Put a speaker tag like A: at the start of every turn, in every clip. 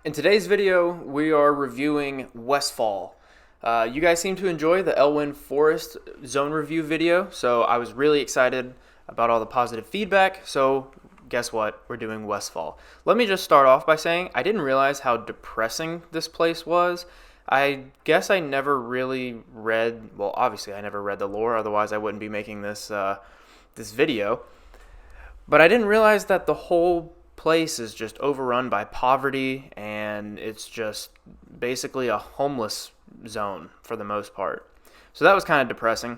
A: In today's video, we are reviewing Westfall. You guys seem to enjoy the Elwyn Forest zone review video, so I was really excited about all the positive feedback, so guess what? We're doing Westfall. Let me just start off by saying I didn't realize how depressing this place was. I guess I never really read, well, obviously I never read the lore, otherwise I wouldn't be making this video. But I didn't realize that the whole place is just overrun by poverty and it's just basically a homeless zone for the most part. So that was kind of depressing.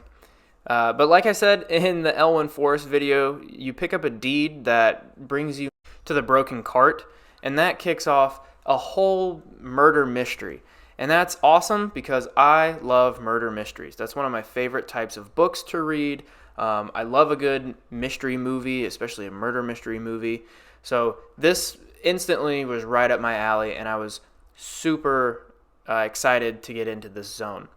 A: But like I said in the Elwyn Forest video, you pick up a deed that brings you to the broken cart, and that kicks off a whole murder mystery. And that's awesome because I love murder mysteries. That's one of my favorite types of books to read. I love a good mystery movie, especially a murder mystery movie. So this instantly was right up my alley, and I was super excited to get into this zone.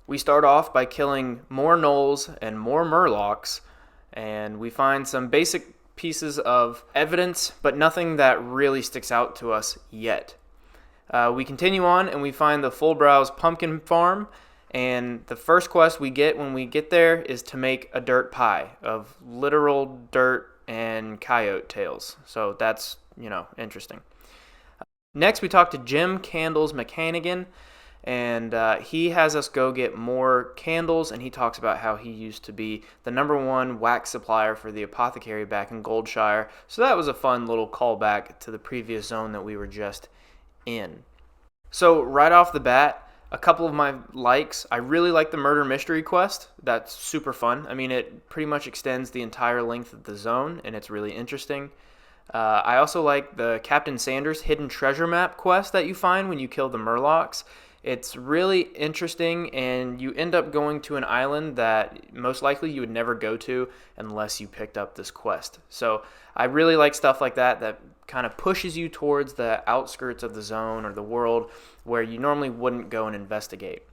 A: We start off by killing more gnolls and more murlocs, and we find some basic pieces of evidence, but nothing that really sticks out to us yet. We continue on, and we find the Fullbrow's pumpkin farm, and the first quest we get when we get there is to make a dirt pie of literal dirt and coyote tails. So that's, interesting. Next, we talk to Jim Candles McCannigan, and he has us go get more candles, and he talks about how he used to be the #1 wax supplier for the apothecary back in Goldshire. So that was a fun little callback to the previous zone that we were just in. So right off the bat, a couple of my likes. I really like the murder mystery quest. That's super fun. I mean, it pretty much extends the entire length of the zone, and it's really interesting. I also like the Captain Sanders hidden treasure map quest that you find when you kill the Murlocs. It's really interesting, and you end up going to an island that most likely you would never go to unless you picked up this quest. So I really like stuff like that kind of pushes you towards the outskirts of the zone or the world where you normally wouldn't go and investigate.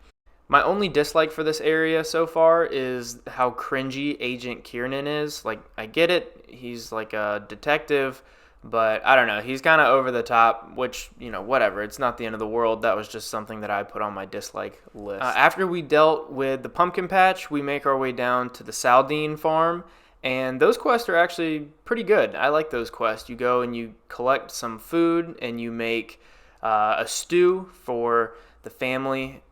A: My only dislike for this area so far is how cringy Agent Kiernan is. Like, I get it, he's like a detective, but I don't know, he's kind of over the top, which, whatever, it's not the end of the world. That was just something that I put on my dislike list. After we dealt with the pumpkin patch, we make our way down to the Saldine farm, and those quests are actually pretty good. I like those quests. You go and you collect some food, and you make a stew for the family,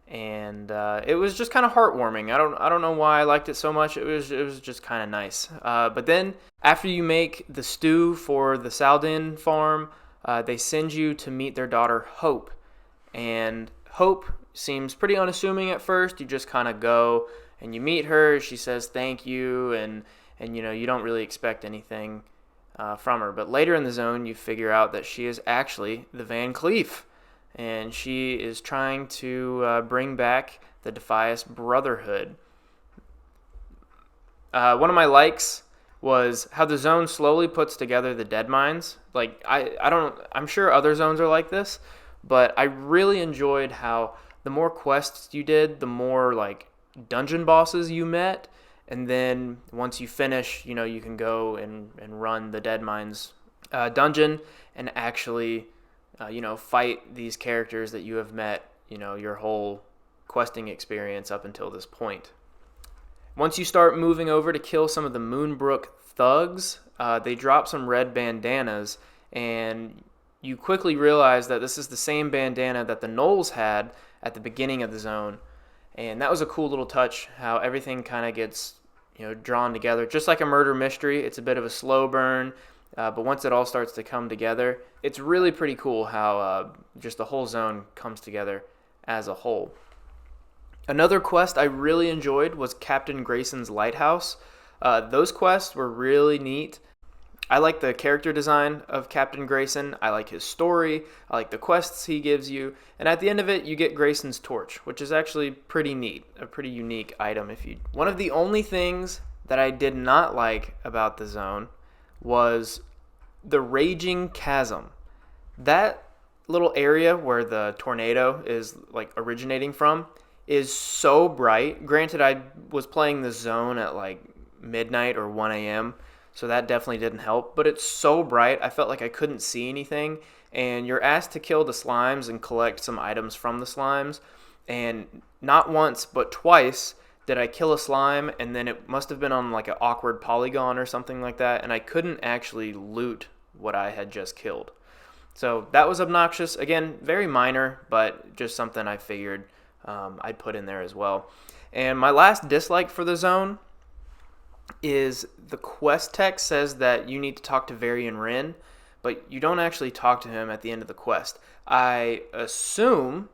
A: and it was just kind of heartwarming. I don't know why I liked it so much. It was just kind of nice. But then after you make the stew for the Saldin farm, they send you to meet their daughter Hope, and Hope seems pretty unassuming at first. You just kind of go and you meet her. She says thank you, and you don't really expect anything from her. But later in the zone, you figure out that she is actually the Van Cleef, and she is trying to bring back the Defias Brotherhood. One of my likes was how the zone slowly puts together the dead mines. Like, I'm sure other zones are like this, but I really enjoyed how the more quests you did, the more like dungeon bosses you met, and then once you finish, you can go and run the dead mines dungeon and actually fight these characters that you have met, your whole questing experience up until this point. Once you start moving over to kill some of the Moonbrook thugs, they drop some red bandanas, and you quickly realize that this is the same bandana that the Gnolls had at the beginning of the zone. And that was a cool little touch, how everything kind of gets drawn together. Just like a murder mystery, it's a bit of a slow burn, but once it all starts to come together, it's really pretty cool how just the whole zone comes together as a whole. Another quest I really enjoyed was Captain Grayson's Lighthouse. Those quests were really neat. I like the character design of Captain Grayson. I like his story. I like the quests he gives you. And at the end of it, you get Grayson's torch, which is actually pretty neat, a pretty unique item. One of the only things that I did not like about the zone was the Raging Chasm. That little area where the tornado is like originating from is so bright. Granted, I was playing the zone at like midnight or 1 a.m., so that definitely didn't help. But it's so bright, I felt like I couldn't see anything, and you're asked to kill the slimes and collect some items from the slimes. And not once, but twice did I kill a slime, and then it must have been on like an awkward polygon or something like that, and I couldn't actually loot what I had just killed. So that was obnoxious. Again, very minor, but just something I figured I'd put in there as well. And my last dislike for the zone is the quest text says that you need to talk to Varian Wren, but you don't actually talk to him at the end of the quest. I assume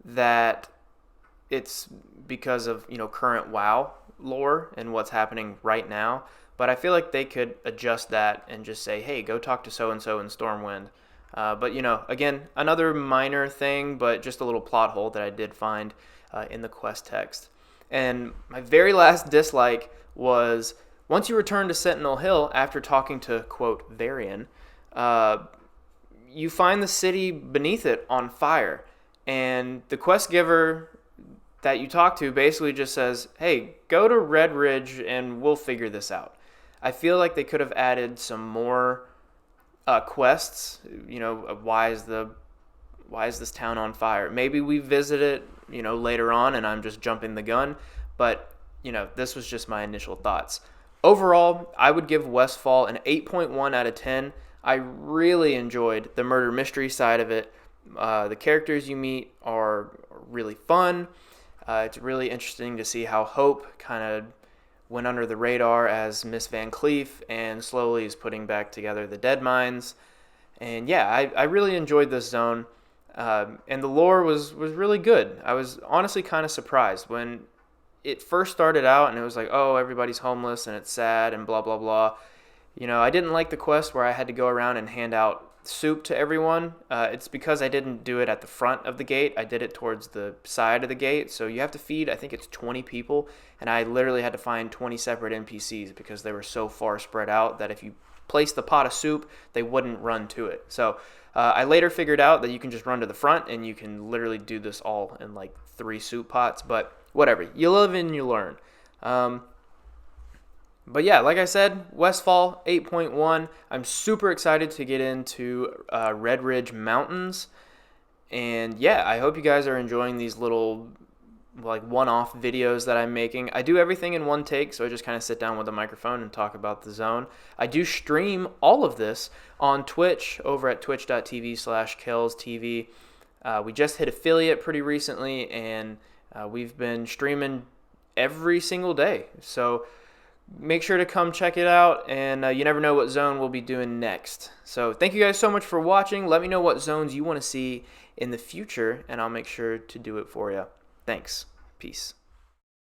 A: that it's because of, current WoW lore and what's happening right now, but I feel like they could adjust that and just say, hey, go talk to so-and-so in Stormwind. But, again, another minor thing, but just a little plot hole that I did find in the quest text. And my very last dislike was once you return to Sentinel Hill after talking to, quote, Varian, you find the city beneath it on fire. And the quest giver that you talk to basically just says, hey, go to Red Ridge and we'll figure this out. I feel like they could have added some more quests. Why is this town on fire? Maybe we visit it, later on, and I'm just jumping the gun. But this was just my initial thoughts. Overall, I would give Westfall an 8.1 out of 10. I really enjoyed the murder mystery side of it. The characters you meet are really fun. It's really interesting to see how Hope kind of went under the radar as Miss Van Cleef and slowly is putting back together the Dead Mines. And yeah, I really enjoyed this zone. And the lore was really good. I was honestly kind of surprised when it first started out and it was like, oh, everybody's homeless and it's sad and blah, blah, blah. I didn't like the quest where I had to go around and hand out soup to everyone. It's because I didn't do it at the front of the gate. I did it towards the side of the gate. So you have to feed, I think it's 20 people. And I literally had to find 20 separate NPCs because they were so far spread out that if you placed the pot of soup, they wouldn't run to it. So I later figured out that you can just run to the front and you can literally do this all in like 3 soup pots. But whatever. You live and you learn. But yeah, like I said, Westfall 8.1. I'm super excited to get into Red Ridge Mountains. And yeah, I hope you guys are enjoying these little like one-off videos that I'm making. I do everything in one take, so I just kind of sit down with a microphone and talk about the zone. I do stream all of this on Twitch over at twitch.tv/KelsTV. We just hit affiliate pretty recently, and we've been streaming every single day. So make sure to come check it out, and you never know what zone we'll be doing next. So thank you guys so much for watching. Let me know what zones you want to see in the future, and I'll make sure to do it for you. Thanks. Peace.